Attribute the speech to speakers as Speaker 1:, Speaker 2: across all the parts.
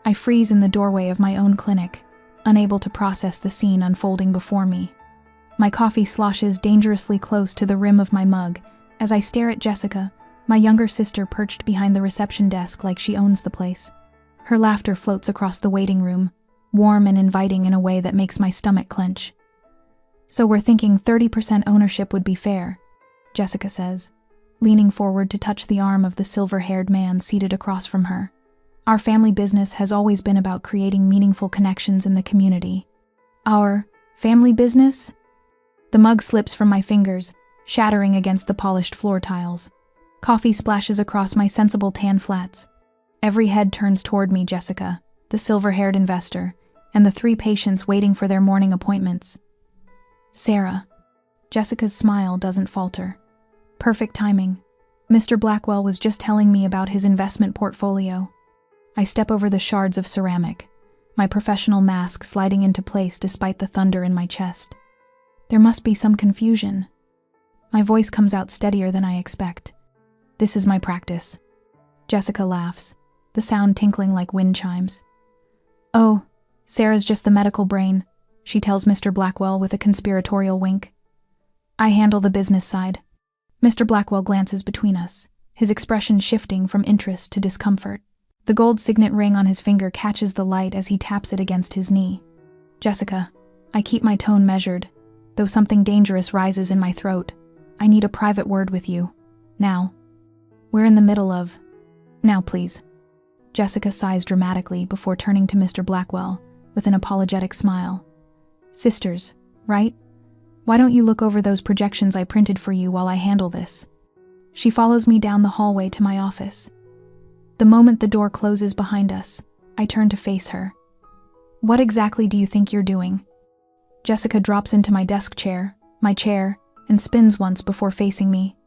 Speaker 1: I freeze in the doorway of my own clinic, unable to process the scene unfolding before me. My coffee sloshes dangerously close to the rim of my mug as I stare at Jessica, my younger sister perched behind the reception desk like she owns the place. Her laughter floats across the waiting room, warm and inviting in a way that makes my stomach clench. "So we're thinking 30% ownership would be fair," Jessica says, leaning forward to touch the arm of the silver-haired man seated across from her. "Our family business has always been about creating meaningful connections in the community." "Our family business?" The mug slips from my fingers, shattering against the polished floor tiles. Coffee splashes across my sensible tan flats. Every head turns toward me, Jessica, the silver-haired investor, and the 3 patients waiting for their morning appointments. "Sarah." Jessica's smile doesn't falter. "Perfect timing. Mr. Blackwell was just telling me about his investment portfolio." I step over the shards of ceramic, my professional mask sliding into place despite the thunder in my chest. "There must be some confusion." My voice comes out steadier than I expect. "This is my practice." Jessica laughs, the sound tinkling like wind chimes. "Oh, Sarah's just the medical brain," she tells Mr. Blackwell with a conspiratorial wink. "I handle the business side." Mr. Blackwell glances between us, his expression shifting from interest to discomfort. The gold signet ring on his finger catches the light as he taps it against his knee. "Jessica," I keep my tone measured, though something dangerous rises in my throat. "I need a private word with you. Now. We're in the middle of—" "Now, please." Jessica sighs dramatically before turning to Mr. Blackwell with an apologetic smile. "Sisters, right? Why don't you look over those projections I printed for you while I handle this?" She follows me down the hallway to my office. The moment the door closes behind us, I turn to face her. "What exactly do you think you're doing?" Jessica drops into my desk chair, and spins once before facing me.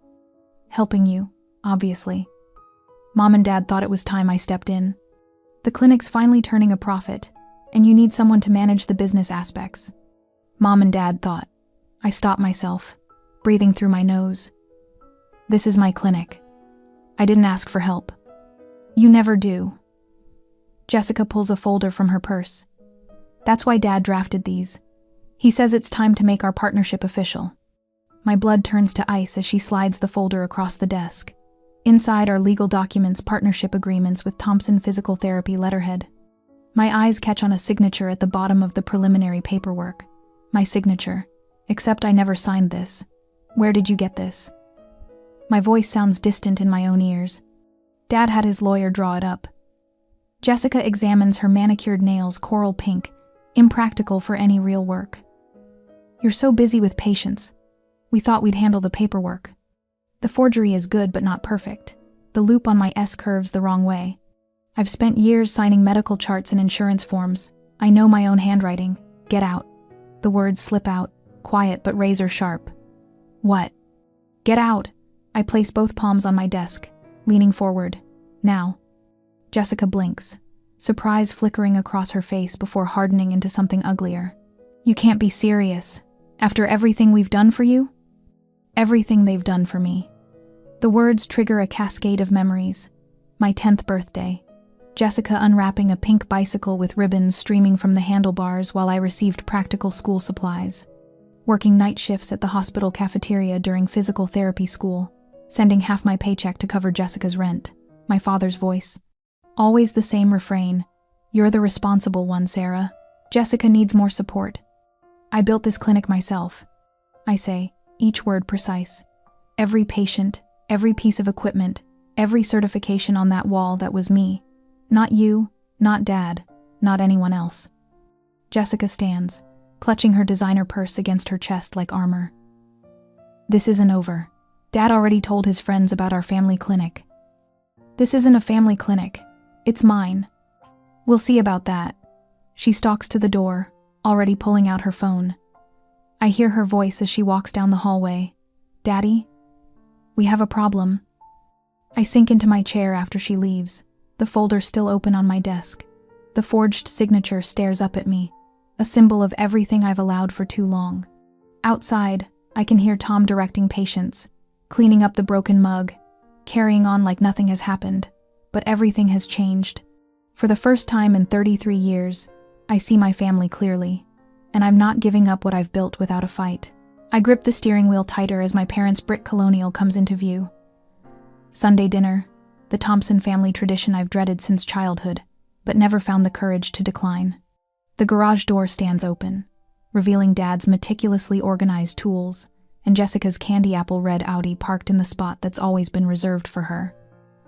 Speaker 1: "Helping you, obviously. Mom and Dad thought it was time I stepped in. The clinic's finally turning a profit, and you need someone to manage the business aspects. Mom and Dad thought." I stop myself, breathing through my nose. "This is my clinic. I didn't ask for help." "You never do." Jessica pulls a folder from her purse. "That's why Dad drafted these. He says it's time to make our partnership official." My blood turns to ice as she slides the folder across the desk. Inside are legal documents, partnership agreements with Thompson Physical Therapy letterhead. My eyes catch on a signature at the bottom of the preliminary paperwork. My signature, except I never signed this. "Where did you get this?" My voice sounds distant in my own ears. "Dad had his lawyer draw it up." Jessica examines her manicured nails coral pink, impractical for any real work. "You're so busy with patients. We thought we'd handle the paperwork. The forgery is good but not perfect. The loop on my S curves the wrong way. I've spent years signing medical charts and insurance forms. I know my own handwriting. Get out." The words slip out, quiet but razor sharp. "What?" "Get out." I place both palms on my desk, leaning forward. "Now." Jessica blinks, surprise flickering across her face before hardening into something uglier. "You can't be serious. After everything we've done for you?" "Everything they've done for me." The words trigger a cascade of memories. My 10th birthday. Jessica unwrapping a pink bicycle with ribbons streaming from the handlebars while I received practical school supplies. Working night shifts at the hospital cafeteria during physical therapy school, sending half my paycheck to cover Jessica's rent. My father's voice. Always the same refrain. "You're the responsible one, Sarah. Jessica needs more support." "I built this clinic myself," I say, each word precise. Every patient, every piece of equipment, every certification on that wall, that was me. Not you, not Dad, not anyone else. Jessica stands, clutching her designer purse against her chest like armor. "This isn't over. Dad already told his friends about our family clinic." "This isn't a family clinic. It's mine." "We'll see about that." She stalks to the door, already pulling out her phone. I hear her voice as she walks down the hallway. "Daddy? We have a problem." I sink into my chair after she leaves, the folder still open on my desk. The forged signature stares up at me, a symbol of everything I've allowed for too long. Outside, I can hear Tom directing patients, cleaning up the broken mug, carrying on like nothing has happened, but everything has changed. For the first time in 33 years, I see my family clearly, and I'm not giving up what I've built without a fight. I grip the steering wheel tighter as my parents' brick colonial comes into view. Sunday dinner, the Thompson family tradition I've dreaded since childhood, but never found the courage to decline. The garage door stands open, revealing Dad's meticulously organized tools, and Jessica's candy apple red Audi parked in the spot that's always been reserved for her.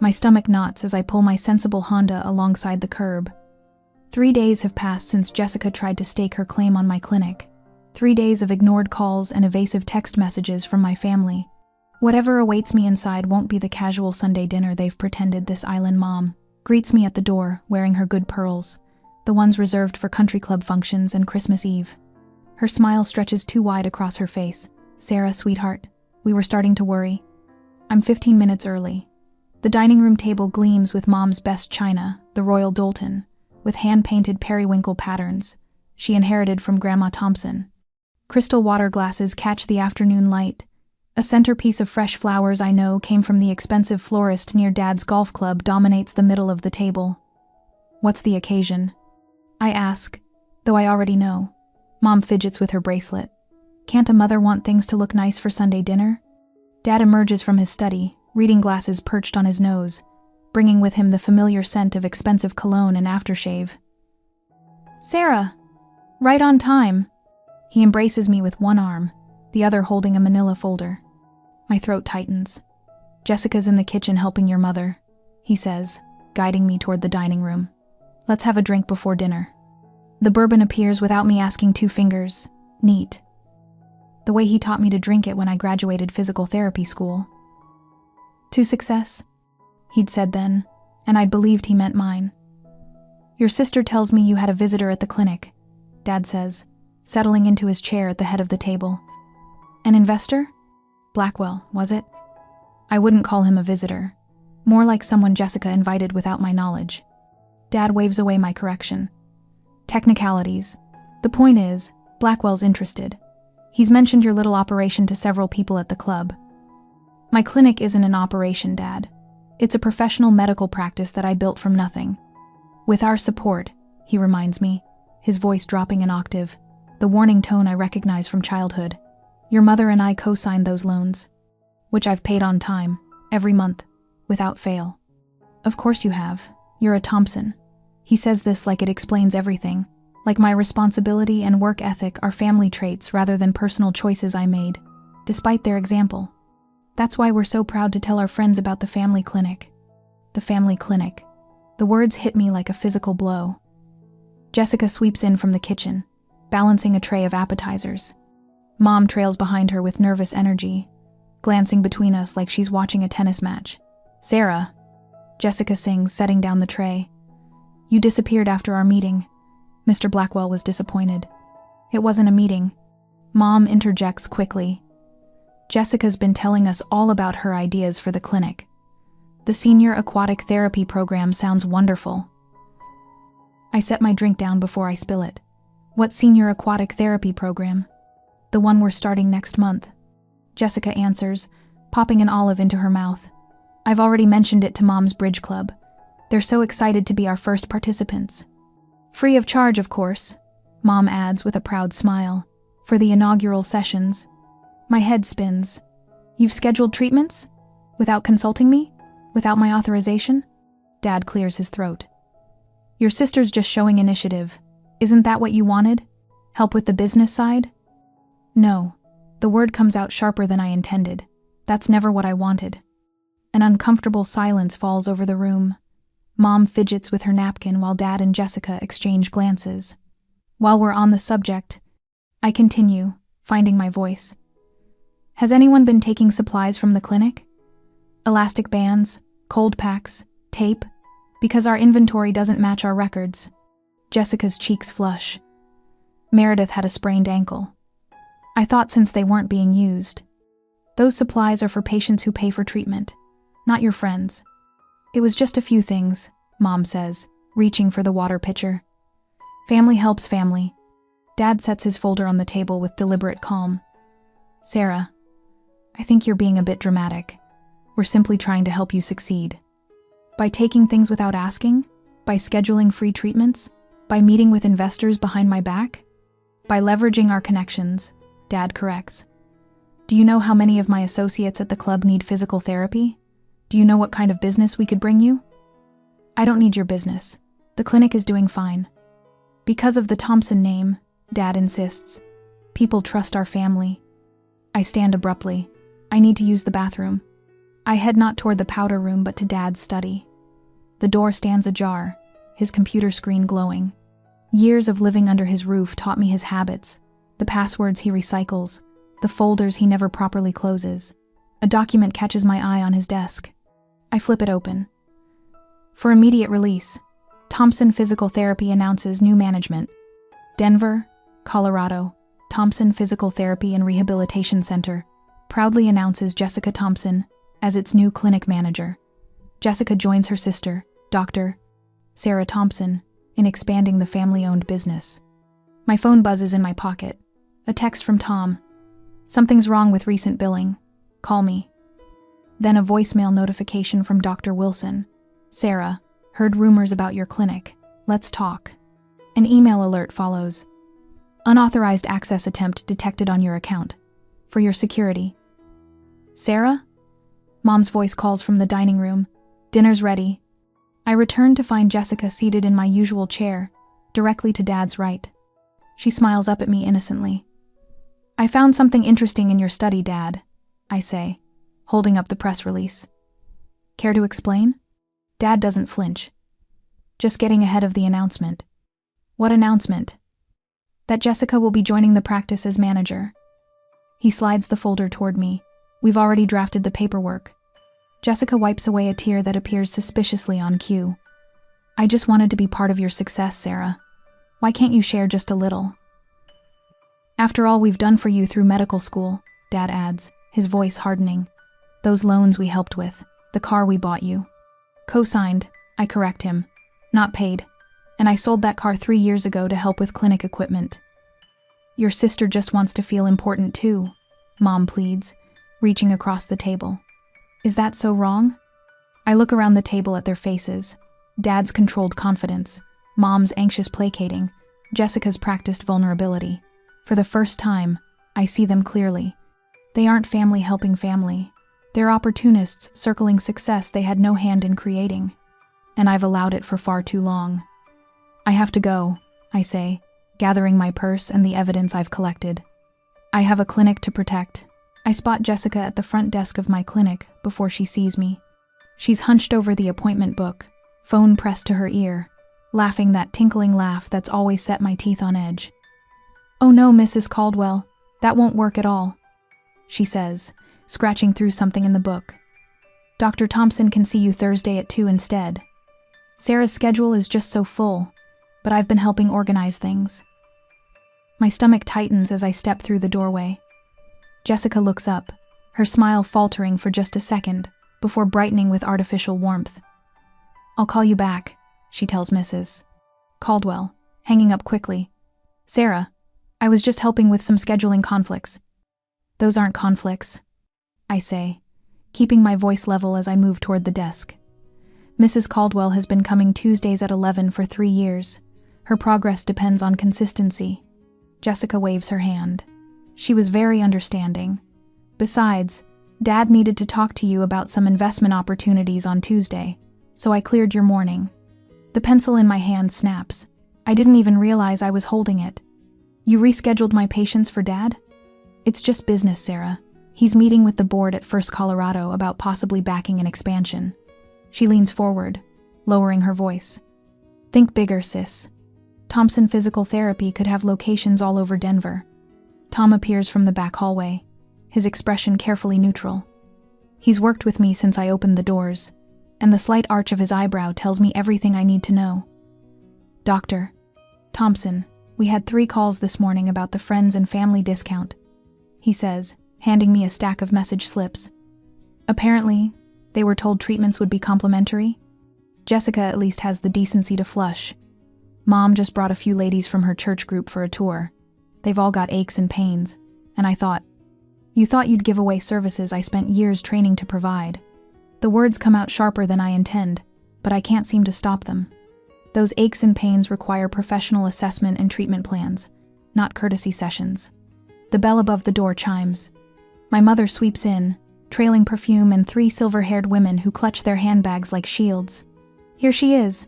Speaker 1: My stomach knots as I pull my sensible Honda alongside the curb. 3 days have passed since Jessica tried to stake her claim on my clinic. 3 days of ignored calls and evasive text messages from my family. Whatever awaits me inside won't be the casual Sunday dinner they've pretended. This island mom greets me at the door, wearing her good pearls, the ones reserved for country club functions and Christmas Eve. Her smile stretches too wide across her face. "Sarah, sweetheart, we were starting to worry." I'm 15 minutes early. The dining room table gleams with Mom's best china, the Royal Doulton, with hand-painted periwinkle patterns she inherited from Grandma Thompson. Crystal water glasses catch the afternoon light. A centerpiece of fresh flowers I know came from the expensive florist near Dad's golf club dominates the middle of the table. "What's the occasion?" I ask, though I already know. Mom fidgets with her bracelet. Can't a mother want things to look nice for Sunday dinner? Dad emerges from his study, reading glasses perched on his nose, bringing with him the familiar scent of expensive cologne and aftershave. "Sarah! Right on time!" He embraces me with one arm, the other holding a manila folder. My throat tightens. "Jessica's in the kitchen helping your mother," he says, guiding me toward the dining room. "Let's have a drink before dinner." The bourbon appears without me asking 2 fingers. Neat. The way he taught me to drink it when I graduated physical therapy school. "To success," he'd said then, and I'd believed he meant mine. "Your sister tells me you had a visitor at the clinic," Dad says, settling into his chair at the head of the table. "An investor? Blackwell, was it?" I wouldn't call him a visitor. More like someone Jessica invited without my knowledge. Dad waves away my correction. "Technicalities. The point is, Blackwell's interested. He's mentioned your little operation to several people at the club." "My clinic isn't an operation, Dad. It's a professional medical practice that I built from nothing. With our support," he reminds me, his voice dropping an octave, the warning tone I recognize from childhood. "Your mother and I co-signed those loans, which I've paid on time, every month, without fail." "Of course you have. You're a Thompson." He says this like it explains everything, like my responsibility and work ethic are family traits rather than personal choices I made, despite their example. "That's why we're so proud to tell our friends about the family clinic." The family clinic. The words hit me like a physical blow. Jessica sweeps in from the kitchen, balancing a tray of appetizers. Mom trails behind her with nervous energy, glancing between us like she's watching a tennis match. "Sarah," Jessica sings, setting down the tray. "You disappeared after our meeting." Mr. Blackwell was disappointed. "It wasn't a meeting." Mom interjects quickly. "Jessica's been telling us all about her ideas for the clinic. The senior aquatic therapy program sounds wonderful." I set my drink down before I spill it. "What senior aquatic therapy program?" "The one we're starting next month," Jessica answers, popping an olive into her mouth. "I've already mentioned it to Mom's bridge club. They're so excited to be our first participants." "Free of charge, of course," Mom adds with a proud smile, "for the inaugural sessions." My head spins. "You've scheduled treatments? Without consulting me? Without my authorization?" Dad clears his throat. "Your sister's just showing initiative. Isn't that what you wanted? Help with the business side?" "No." The word comes out sharper than I intended. "That's never what I wanted." An uncomfortable silence falls over the room. Mom fidgets with her napkin while Dad and Jessica exchange glances. While we're on the subject, I continue, finding my voice. "Has anyone been taking supplies from the clinic? Elastic bands, cold packs, tape? Because our inventory doesn't match our records." Jessica's cheeks flush. "Meredith had a sprained ankle. I thought since they weren't being used. Those supplies are for patients who pay for treatment, not your friends." "It was just a few things," Mom says, reaching for the water pitcher. "Family helps family." Dad sets his folder on the table with deliberate calm. "Sarah, I think you're being a bit dramatic. We're simply trying to help you succeed." "By taking things without asking?" By scheduling free treatments? By meeting with investors behind my back? By leveraging our connections, Dad corrects. Do you know how many of my associates at the club need physical therapy? Do you know what kind of business we could bring you? I don't need your business. The clinic is doing fine. Because of the Thompson name, Dad insists. People trust our family. I stand abruptly. I need to use the bathroom. I head not toward the powder room but to Dad's study. The door stands ajar, his computer screen glowing. Years of living under his roof taught me his habits, the passwords he recycles, the folders he never properly closes. A document catches my eye on his desk. I flip it open. For immediate release, Thompson Physical Therapy announces new management. Denver, Colorado, Thompson Physical Therapy and Rehabilitation Center proudly announces Jessica Thompson as its new clinic manager. Jessica joins her sister, Dr. Sarah Thompson, in expanding the family-owned business. My phone buzzes in my pocket. A text from Tom. Something's wrong with recent billing. Call me. Then a voicemail notification from Dr. Wilson. Sarah, heard rumors about your clinic. Let's talk. An email alert follows. Unauthorized access attempt detected on your account. For your security. Sarah? Mom's voice calls from the dining room. Dinner's ready. I return to find Jessica seated in my usual chair, directly to Dad's right. She smiles up at me innocently. I found something interesting in your study, Dad, I say, holding up the press release. Care to explain? Dad doesn't flinch. Just getting ahead of the announcement. What announcement? That Jessica will be joining the practice as manager. He slides the folder toward me. We've already drafted the paperwork. Jessica wipes away a tear that appears suspiciously on cue. I just wanted to be part of your success, Sarah. Why can't you share just a little? After all we've done for you through medical school, Dad adds, his voice hardening. Those loans we helped with, the car we bought you. Co-signed, I correct him. Not paid. And I sold that car 3 years ago to help with clinic equipment. Your sister just wants to feel important too, Mom pleads, reaching across the table. Is that so wrong? I look around the table at their faces. Dad's controlled confidence, Mom's anxious placating, Jessica's practiced vulnerability. For the first time, I see them clearly. They aren't family helping family. They're opportunists circling success they had no hand in creating. And I've allowed it for far too long. I have to go, I say, gathering my purse and the evidence I've collected. I have a clinic to protect. I spot Jessica at the front desk of my clinic before she sees me. She's hunched over the appointment book, phone pressed to her ear, laughing that tinkling laugh that's always set my teeth on edge. Oh no, Mrs. Caldwell, that won't work at all, she says, scratching through something in the book. Dr. Thompson can see you Thursday at 2 instead. Sarah's schedule is just so full, but I've been helping organize things. My stomach tightens as I step through the doorway. Jessica looks up, her smile faltering for just a second, before brightening with artificial warmth. I'll call you back, she tells Mrs. Caldwell, hanging up quickly. Sarah, I was just helping with some scheduling conflicts. Those aren't conflicts, I say, keeping my voice level as I move toward the desk. Mrs. Caldwell has been coming Tuesdays at 11 for 3 years. Her progress depends on consistency. Jessica waves her hand. She was very understanding. Besides, Dad needed to talk to you about some investment opportunities on Tuesday, so I cleared your morning. The pencil in my hand snaps. I didn't even realize I was holding it. You rescheduled my patients for Dad? It's just business, Sarah. He's meeting with the board at First Colorado about possibly backing an expansion. She leans forward, lowering her voice. Think bigger, sis. Thompson Physical Therapy could have locations all over Denver. Tom appears from the back hallway, his expression carefully neutral. He's worked with me since I opened the doors, and the slight arch of his eyebrow tells me everything I need to know. Dr. Thompson, we had 3 calls this morning about the friends and family discount, he says, handing me a stack of message slips. Apparently, they were told treatments would be complimentary. Jessica at least has the decency to flush. Mom just brought a few ladies from her church group for a tour. They've all got aches and pains, and I thought, you thought you'd give away services I spent years training to provide. The words come out sharper than I intend, but I can't seem to stop them. Those aches and pains require professional assessment and treatment plans, not courtesy sessions. The bell above the door chimes. My mother sweeps in, trailing perfume and 3 silver-haired women who clutch their handbags like shields. "Here she is,"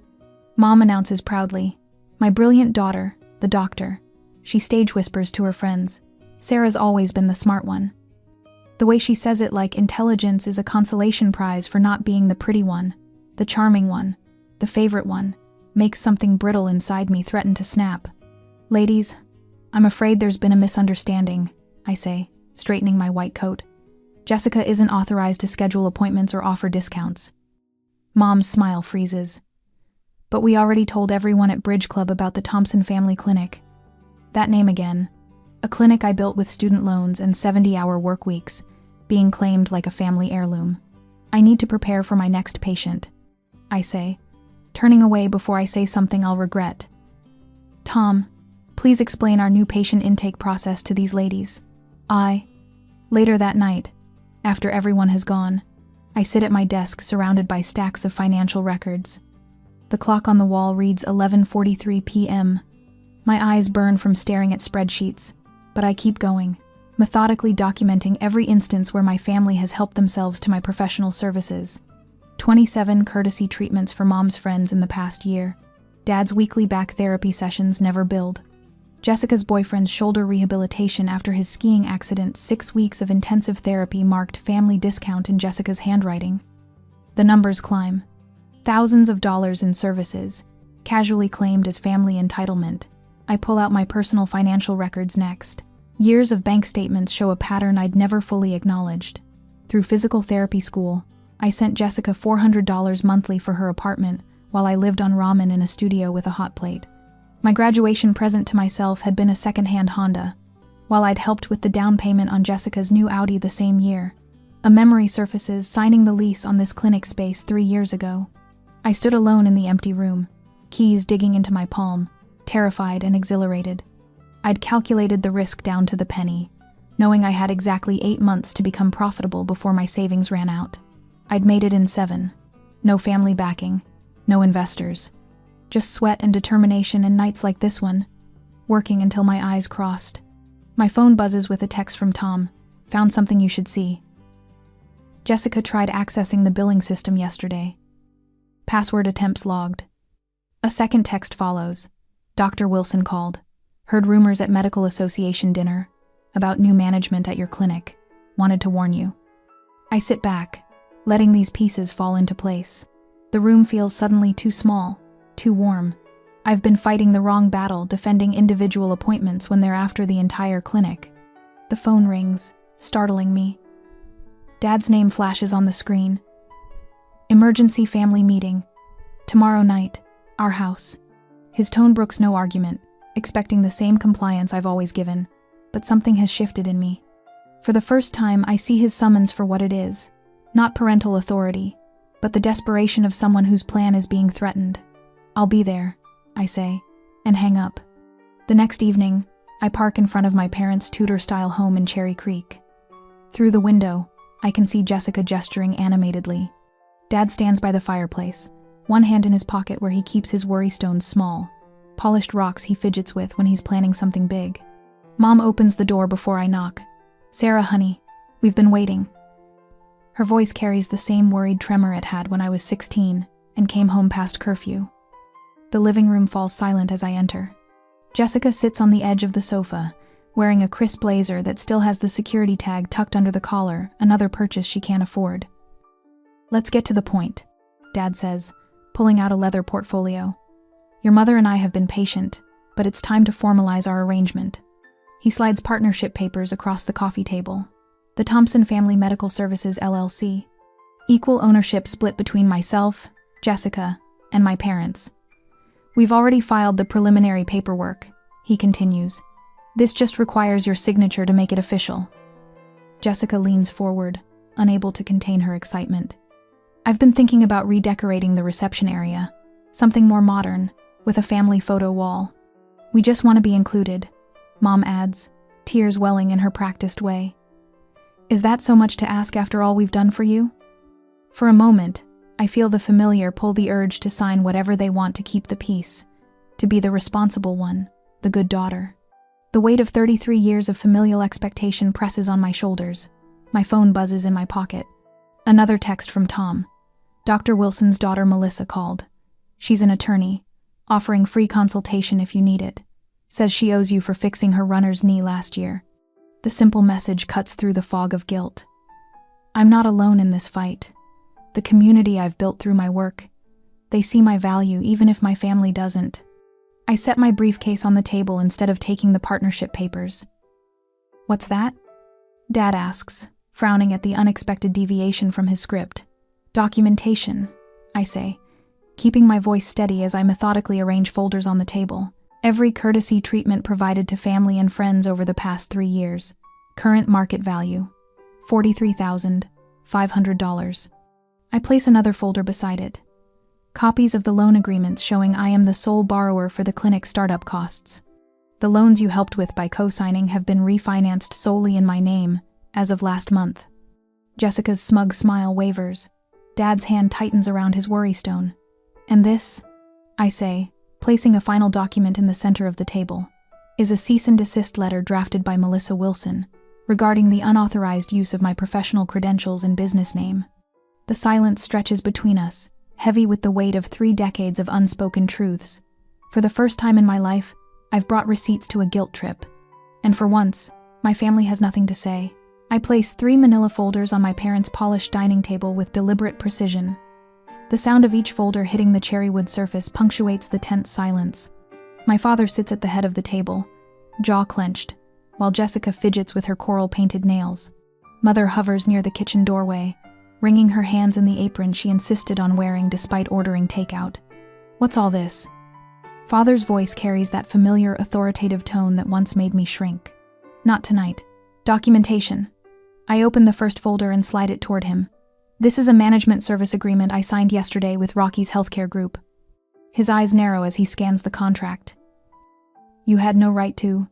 Speaker 1: Mom announces proudly. "My brilliant daughter, the doctor." She stage whispers to her friends. Sarah's always been the smart one. The way she says it, like intelligence is a consolation prize for not being the pretty one, the charming one, the favorite one, makes something brittle inside me threaten to snap. "Ladies, I'm afraid there's been a misunderstanding," I say, straightening my white coat. "Jessica isn't authorized to schedule appointments or offer discounts." Mom's smile freezes. "But we already told everyone at Bridge Club about the Thompson Family Clinic." That name again. A clinic I built with student loans and 70-hour work weeks, being claimed like a family heirloom. "I need to prepare for my next patient," I say, turning away before I say something I'll regret. "Tom, please explain our new patient intake process to these ladies." Later that night, after everyone has gone, I sit at my desk surrounded by stacks of financial records. The clock on the wall reads 11:43 p.m. My eyes burn from staring at spreadsheets, but I keep going, methodically documenting every instance where my family has helped themselves to my professional services. 27 courtesy treatments for Mom's friends in the past year. Dad's weekly back therapy sessions never billed. Jessica's boyfriend's shoulder rehabilitation after his skiing accident. 6 weeks of intensive therapy marked family discount in Jessica's handwriting. The numbers climb. Thousands of dollars in services, casually claimed as family entitlement. I pull out my personal financial records next. Years of bank statements show a pattern I'd never fully acknowledged. Through physical therapy school, I sent Jessica $400 monthly for her apartment while I lived on ramen in a studio with a hot plate. My graduation present to myself had been a second-hand Honda, while I'd helped with the down payment on Jessica's new Audi the same year. A memory surfaces signing the lease on this clinic space 3 years ago. I stood alone in the empty room, keys digging into my palm, terrified and exhilarated. I'd calculated the risk down to the penny, knowing I had exactly 8 months to become profitable before my savings ran out. I'd made it in 7. No family backing, no investors. Just sweat and determination and nights like this one, working until my eyes crossed. My phone buzzes with a text from Tom. "Found something you should see." Jessica tried accessing the billing system yesterday. Password attempts logged. A second text follows. "Dr. Wilson called. Heard rumors at Medical Association dinner about new management at your clinic. Wanted to warn you." I sit back, letting these pieces fall into place. The room feels suddenly too small, too warm. I've been fighting the wrong battle, defending individual appointments when they're after the entire clinic. The phone rings, startling me. Dad's name flashes on the screen. "Emergency family meeting. Tomorrow night, our house." His tone brooks no argument, expecting the same compliance I've always given, but something has shifted in me. For the first time, I see his summons for what it is, not parental authority, but the desperation of someone whose plan is being threatened. "I'll be there," I say, and hang up. The next evening, I park in front of my parents' Tudor-style home in Cherry Creek. Through the window, I can see Jessica gesturing animatedly. Dad stands by the fireplace, one hand in his pocket where he keeps his worry stones small, polished rocks he fidgets with when he's planning something big. Mom opens the door before I knock. "Sarah, honey, we've been waiting." Her voice carries the same worried tremor it had when I was 16 and came home past curfew. The living room falls silent as I enter. Jessica sits on the edge of the sofa, wearing a crisp blazer that still has the security tag tucked under the collar, another purchase she can't afford. "Let's get to the point," Dad says, pulling out a leather portfolio. "Your mother and I have been patient, but it's time to formalize our arrangement." He slides partnership papers across the coffee table. The Thompson Family Medical Services LLC. Equal ownership split between myself, Jessica, and my parents. "We've already filed the preliminary paperwork," he continues. "This just requires your signature to make it official." Jessica leans forward, unable to contain her excitement. "I've been thinking about redecorating the reception area, something more modern, with a family photo wall. We just want to be included," Mom adds, tears welling in her practiced way. "Is that so much to ask after all we've done for you?" For a moment, I feel the familiar pull the urge to sign whatever they want to keep the peace, to be the responsible one, the good daughter. The weight of 33 years of familial expectation presses on my shoulders. My phone buzzes in my pocket. Another text from Tom. Dr. Wilson's daughter Melissa called. She's an attorney, offering free consultation if you need it. Says she owes you for fixing her runner's knee last year. The simple message cuts through the fog of guilt. I'm not alone in this fight. The community I've built through my work, they see my value even if my family doesn't. I set my briefcase on the table instead of taking the partnership papers. What's that? Dad asks, frowning at the unexpected deviation from his script. Documentation, I say, keeping my voice steady as I methodically arrange folders on the table. Every courtesy treatment provided to family and friends over the past 3 years. Current market value, $43,500. I place another folder beside it. Copies of the loan agreements showing I am the sole borrower for the clinic startup costs. The loans you helped with by co-signing have been refinanced solely in my name, as of last month. Jessica's smug smile wavers. Dad's hand tightens around his worry stone. And this, I say, placing a final document in the center of the table, is a cease and desist letter drafted by Melissa Wilson, regarding the unauthorized use of my professional credentials and business name. The silence stretches between us, heavy with the weight of 3 decades of unspoken truths. For the first time in my life, I've brought receipts to a guilt trip. And for once, my family has nothing to say. I place 3 manila folders on my parents' polished dining table with deliberate precision. The sound of each folder hitting the cherrywood surface punctuates the tense silence. My father sits at the head of the table, jaw clenched, while Jessica fidgets with her coral-painted nails. Mother hovers near the kitchen doorway, wringing her hands in the apron she insisted on wearing despite ordering takeout. What's all this? Father's voice carries that familiar authoritative tone that once made me shrink. Not tonight. Documentation. I open the first folder and slide it toward him. This is a management service agreement I signed yesterday with Rocky's healthcare group. His eyes narrow as he scans the contract. You had no right to.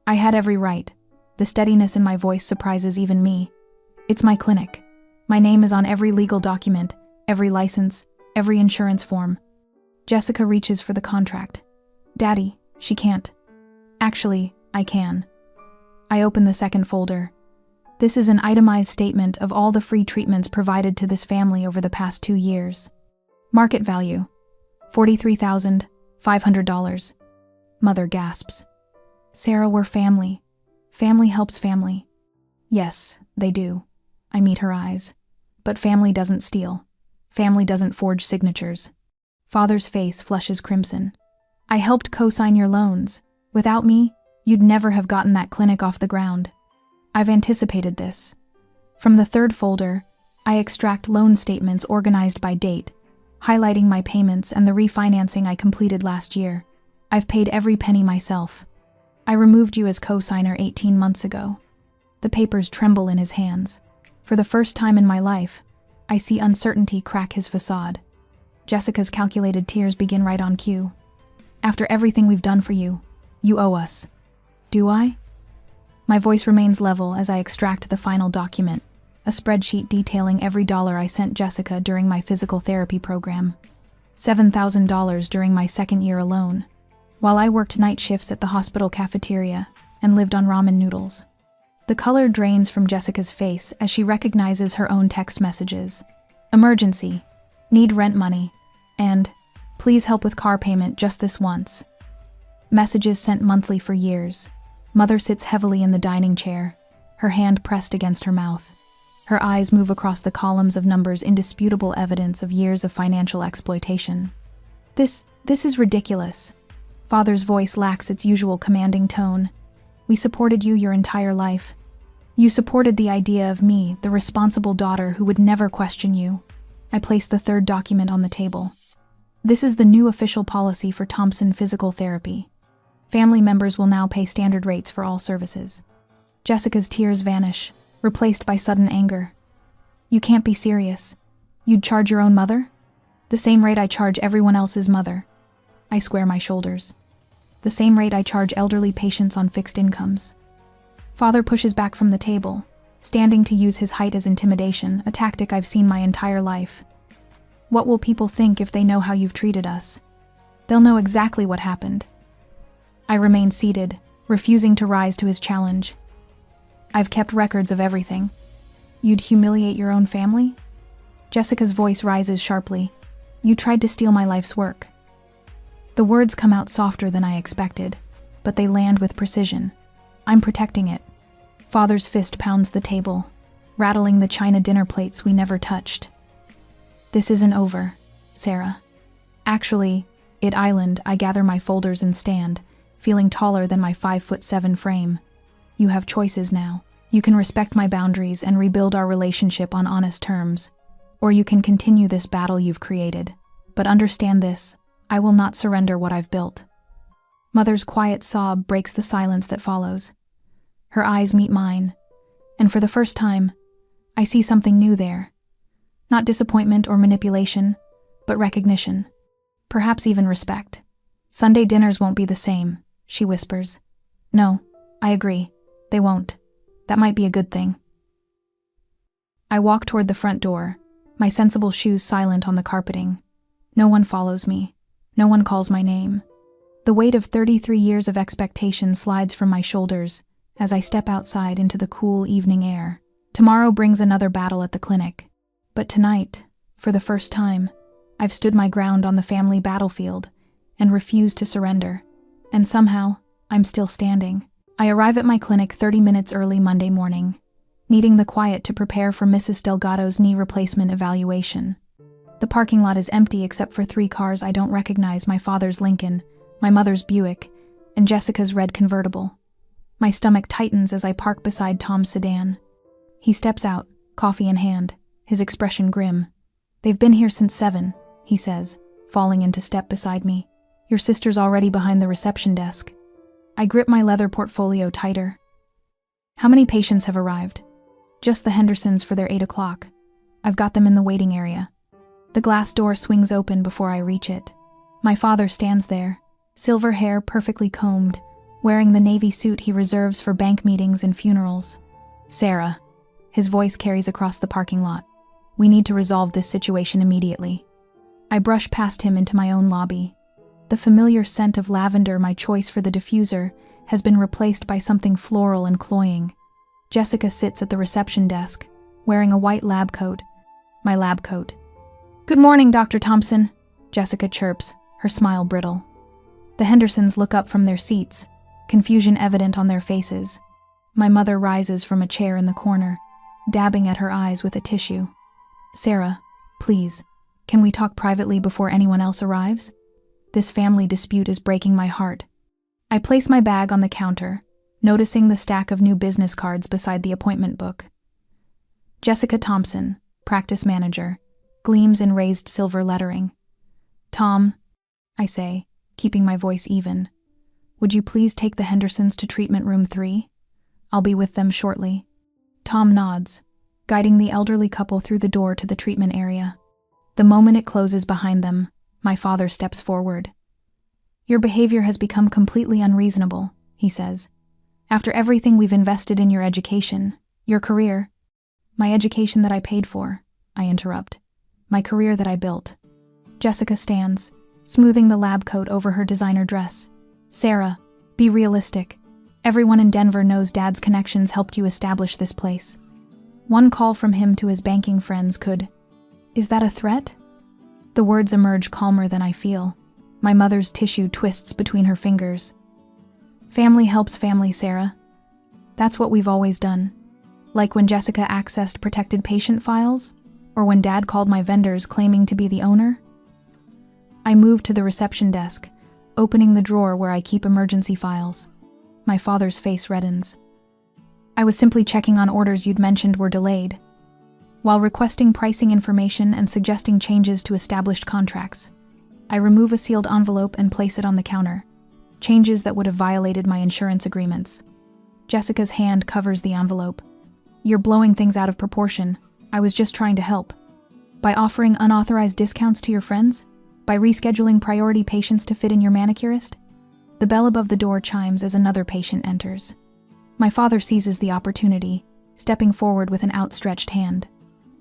Speaker 1: I had every right. The steadiness in my voice surprises even me. It's my clinic. My name is on every legal document, every license, every insurance form. Jessica reaches for the contract. Daddy, she can't. Actually, I can. I open the second folder. This is an itemized statement of all the free treatments provided to this family over the past 2 years. Market value, $43,500. Mother gasps. Sarah, we're family. Family helps family. Yes, they do. I meet her eyes. But family doesn't steal. Family doesn't forge signatures. Father's face flushes crimson. I helped co-sign your loans. Without me, you'd never have gotten that clinic off the ground. I've anticipated this. From the third folder, I extract loan statements organized by date, highlighting my payments and the refinancing I completed last year. I've paid every penny myself. I removed you as co-signer 18 months ago. The papers tremble in his hands. For the first time in my life, I see uncertainty crack his facade. Jessica's calculated tears begin right on cue. After everything we've done for you, you owe us. Do I? My voice remains level as I extract the final document, a spreadsheet detailing every dollar I sent Jessica during my physical therapy program. $7,000 during my 2nd year alone, while I worked night shifts at the hospital cafeteria and lived on ramen noodles. The color drains from Jessica's face as she recognizes her own text messages. Emergency. Need rent money. And, please help with car payment just this once. Messages sent monthly for years. Mother sits heavily in the dining chair, her hand pressed against her mouth. Her eyes move across the columns of numbers, indisputable evidence of years of financial exploitation. This is ridiculous. Father's voice lacks its usual commanding tone. We supported you your entire life. You supported the idea of me, the responsible daughter who would never question you. I placed the third document on the table. This is the new official policy for Thompson Physical Therapy. Family members will now pay standard rates for all services. Jessica's tears vanish, replaced by sudden anger. You can't be serious. You'd charge your own mother? The same rate I charge everyone else's mother. I square my shoulders. The same rate I charge elderly patients on fixed incomes. Father pushes back from the table, standing to use his height as intimidation, a tactic I've seen my entire life. What will people think if they know how you've treated us? They'll know exactly what happened. I remain seated, refusing to rise to his challenge. I've kept records of everything. You'd humiliate your own family? Jessica's voice rises sharply. You tried to steal my life's work. The words come out softer than I expected, but they land with precision. I'm protecting it. Father's fist pounds the table, rattling the china dinner plates we never touched. This isn't over, Sarah. Actually, at Island, I gather my folders and stand, feeling taller than my 5'7" frame. You have choices now. You can respect my boundaries and rebuild our relationship on honest terms, or you can continue this battle you've created. But understand this, I will not surrender what I've built. Mother's quiet sob breaks the silence that follows. Her eyes meet mine, and for the first time, I see something new there. Not disappointment or manipulation, but recognition. Perhaps even respect. Sunday dinners won't be the same, she whispers. No, I agree. They won't. That might be a good thing. I walk toward the front door, my sensible shoes silent on the carpeting. No one follows me. No one calls my name. The weight of 33 years of expectation slides from my shoulders as I step outside into the cool evening air. Tomorrow brings another battle at the clinic. But tonight, for the first time, I've stood my ground on the family battlefield and refused to surrender. And somehow, I'm still standing. I arrive at my clinic 30 minutes early Monday morning, needing the quiet to prepare for Mrs. Delgado's knee replacement evaluation. The parking lot is empty except for 3 cars I don't recognize: my father's Lincoln, my mother's Buick, and Jessica's red convertible. My stomach tightens as I park beside Tom's sedan. He steps out, coffee in hand, his expression grim. They've been here since 7, he says, falling into step beside me. Your sister's already behind the reception desk. I grip my leather portfolio tighter. How many patients have arrived? Just the Hendersons for their 8 o'clock. I've got them in the waiting area. The glass door swings open before I reach it. My father stands there, silver hair perfectly combed, wearing the navy suit he reserves for bank meetings and funerals. Sarah. His voice carries across the parking lot. We need to resolve this situation immediately. I brush past him into my own lobby. The familiar scent of lavender, my choice for the diffuser, has been replaced by something floral and cloying. Jessica sits at the reception desk, wearing a white lab coat. My lab coat. Good morning, Dr. Thompson, Jessica chirps, her smile brittle. The Hendersons look up from their seats, confusion evident on their faces. My mother rises from a chair in the corner, dabbing at her eyes with a tissue. Sarah, please, can we talk privately before anyone else arrives? This family dispute is breaking my heart. I place my bag on the counter, noticing the stack of new business cards beside the appointment book. Jessica Thompson, practice manager, gleams in raised silver lettering. Tom, I say, keeping my voice even, would you please take the Hendersons to treatment room 3? I'll be with them shortly. Tom nods, guiding the elderly couple through the door to the treatment area. The moment it closes behind them, my father steps forward. Your behavior has become completely unreasonable, he says. After everything we've invested in your education, your career. My education that I paid for, I interrupt. My career that I built. Jessica stands, smoothing the lab coat over her designer dress. Sarah, be realistic. Everyone in Denver knows Dad's connections helped you establish this place. One call from him to his banking friends could... Is that a threat? The words emerge calmer than I feel. My mother's tissue twists between her fingers. Family helps family, Sarah. That's what we've always done. Like when Jessica accessed protected patient files, or when Dad called my vendors claiming to be the owner. I moved to the reception desk, opening the drawer where I keep emergency files. My father's face reddens. I was simply checking on orders you'd mentioned were delayed, while requesting pricing information and suggesting changes to established contracts. I remove a sealed envelope and place it on the counter. Changes that would have violated my insurance agreements. Jessica's hand covers the envelope. You're blowing things out of proportion. I was just trying to help. By offering unauthorized discounts to your friends? By rescheduling priority patients to fit in your manicurist? The bell above the door chimes as another patient enters. My father seizes the opportunity, stepping forward with an outstretched hand.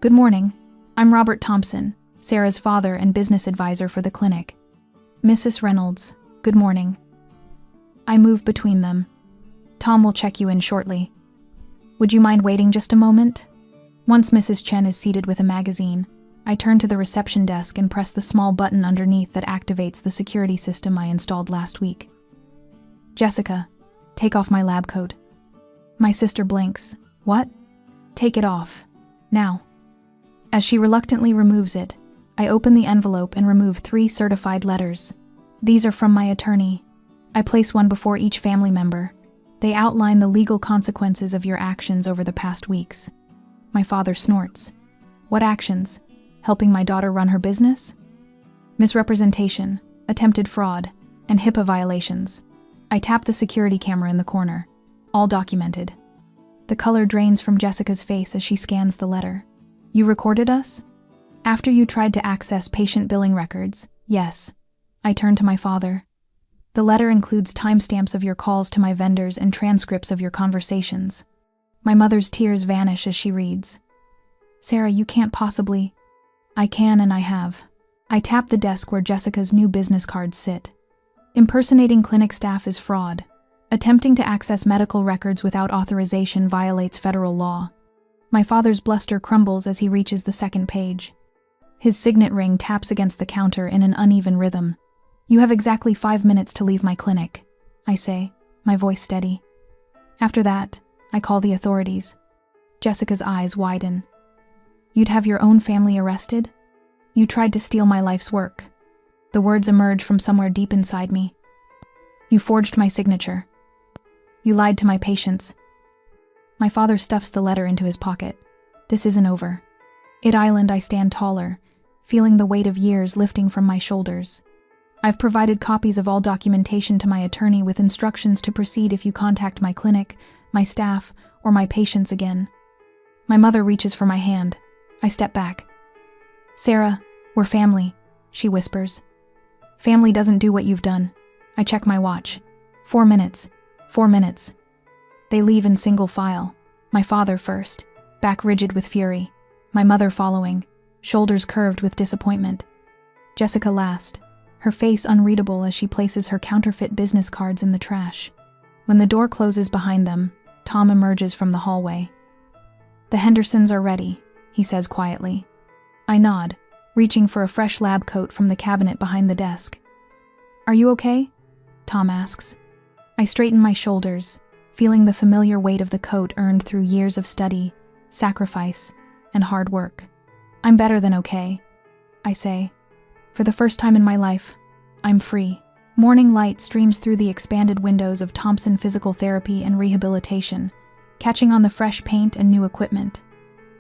Speaker 1: Good morning. I'm Robert Thompson, Sarah's father and business advisor for the clinic. Mrs. Reynolds, good morning. I move between them. Tom will check you in shortly. Would you mind waiting just a moment? Once Mrs. Chen is seated with a magazine, I turn to the reception desk and press the small button underneath that activates the security system I installed last week. Jessica, take off my lab coat. My sister blinks. What? Take it off. Now. As she reluctantly removes it, I open the envelope and remove 3 certified letters. These are from my attorney. I place one before each family member. They outline the legal consequences of your actions over the past weeks. My father snorts. What actions? Helping my daughter run her business? Misrepresentation, attempted fraud, and HIPAA violations. I tap the security camera in the corner. All documented. The color drains from Jessica's face as she scans the letter. You recorded us? After you tried to access patient billing records, yes. I turn to my father. The letter includes timestamps of your calls to my vendors and transcripts of your conversations. My mother's tears vanish as she reads. Sarah, you can't possibly... I can and I have. I tap the desk where Jessica's new business cards sit. Impersonating clinic staff is fraud. Attempting to access medical records without authorization violates federal law. My father's bluster crumbles as he reaches the second page. His signet ring taps against the counter in an uneven rhythm. You have exactly 5 minutes to leave my clinic, I say, my voice steady. After that, I call the authorities. Jessica's eyes widen. You'd have your own family arrested? You tried to steal my life's work. The words emerge from somewhere deep inside me. You forged my signature. You lied to my patients. My father stuffs the letter into his pocket. This isn't over. At Island, I stand taller, feeling the weight of years lifting from my shoulders. I've provided copies of all documentation to my attorney with instructions to proceed if you contact my clinic, my staff, or my patients again. My mother reaches for my hand. I step back. Sarah, we're family, she whispers. Family doesn't do what you've done. I check my watch. 4 minutes. 4 minutes. They leave in single file. My father first, back rigid with fury. My mother following, shoulders curved with disappointment. Jessica last, her face unreadable as she places her counterfeit business cards in the trash. When the door closes behind them, Tom emerges from the hallway. The Hendersons are ready, he says quietly. I nod, reaching for a fresh lab coat from the cabinet behind the desk. Are you okay? Tom asks. I straighten my shoulders, feeling the familiar weight of the coat earned through years of study, sacrifice, and hard work. I'm better than okay, I say. For the first time in my life, I'm free. Morning light streams through the expanded windows of Thompson Physical Therapy and Rehabilitation, catching on the fresh paint and new equipment.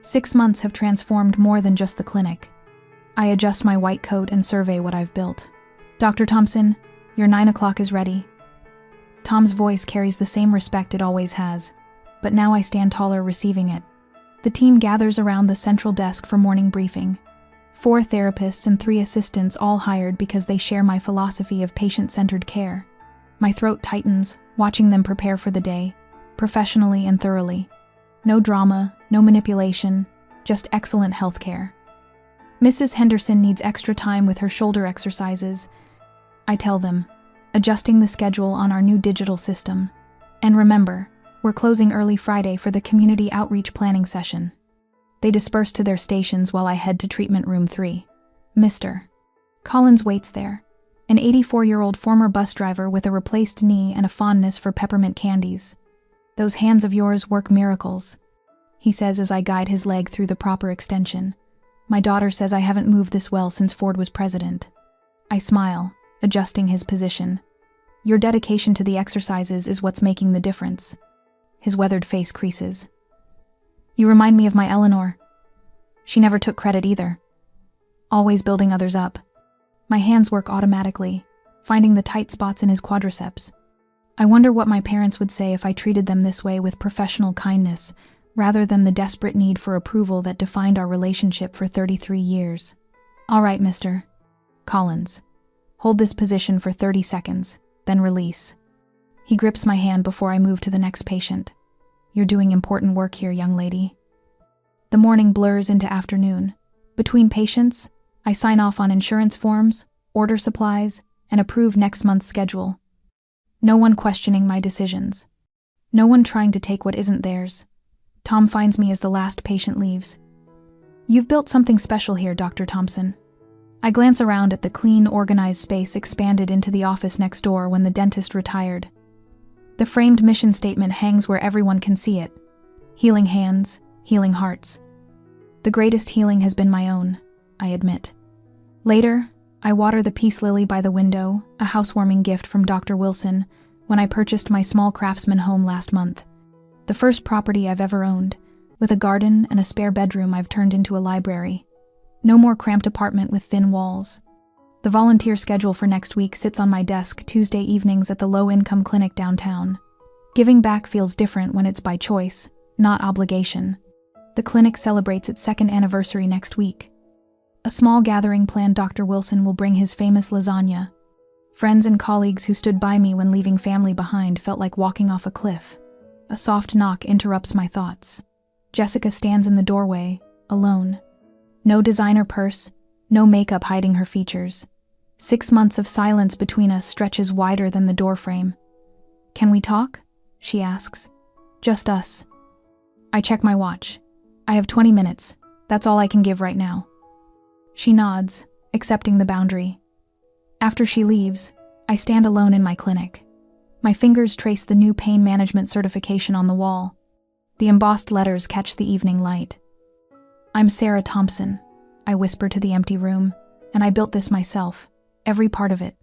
Speaker 1: 6 months have transformed more than just the clinic. I adjust my white coat and survey what I've built. Dr. Thompson, your 9 o'clock is ready. Tom's voice carries the same respect it always has, but now I stand taller receiving it. The team gathers around the central desk for morning briefing. 4 therapists and 3 assistants, all hired because they share my philosophy of patient-centered care. My throat tightens, watching them prepare for the day, professionally and thoroughly. No drama, no manipulation, just excellent healthcare. Mrs. Henderson needs extra time with her shoulder exercises. I tell them, adjusting the schedule on our new digital system. And remember, we're closing early Friday for the community outreach planning session. They disperse to their stations while I head to treatment room 3. Mr. Collins waits there, an 84-year-old former bus driver with a replaced knee and a fondness for peppermint candies. Those hands of yours work miracles, he says as I guide his leg through the proper extension. My daughter says I haven't moved this well since Ford was president. I smile, adjusting his position. Your dedication to the exercises is what's making the difference. His weathered face creases. You remind me of my Eleanor. She never took credit either. Always building others up. My hands work automatically, finding the tight spots in his quadriceps. I wonder what my parents would say if I treated them this way with professional kindness, rather than the desperate need for approval that defined our relationship for 33 years. All right, Mr. Collins. Hold this position for 30 seconds, then release. He grips my hand before I move to the next patient. You're doing important work here, young lady. The morning blurs into afternoon. Between patients, I sign off on insurance forms, order supplies, and approve next month's schedule. No one questioning my decisions. No one trying to take what isn't theirs. Tom finds me as the last patient leaves. "You've built something special here, Dr. Thompson." I glance around at the clean, organized space expanded into the office next door when the dentist retired. The framed mission statement hangs where everyone can see it. Healing hands, healing hearts. The greatest healing has been my own, I admit. Later, I water the peace lily by the window, a housewarming gift from Dr. Wilson, when I purchased my small craftsman home last month. The first property I've ever owned, with a garden and a spare bedroom I've turned into a library. No more cramped apartment with thin walls. The volunteer schedule for next week sits on my desk Tuesday evenings at the low-income clinic downtown. Giving back feels different when it's by choice, not obligation. The clinic celebrates its 2nd anniversary next week. A small gathering planned. Dr. Wilson will bring his famous lasagna. Friends and colleagues who stood by me when leaving family behind felt like walking off a cliff. A soft knock interrupts my thoughts. Jessica stands in the doorway, alone. No designer purse, no makeup hiding her features. 6 months of silence between us stretches wider than the doorframe. "Can we talk?" she asks. "Just us." I check my watch. I have 20 minutes. That's all I can give right now. She nods, accepting the boundary. After she leaves, I stand alone in my clinic. My fingers trace the new pain management certification on the wall. The embossed letters catch the evening light. "I'm Sarah Thompson," I whisper to the empty room, "and I built this myself, every part of it."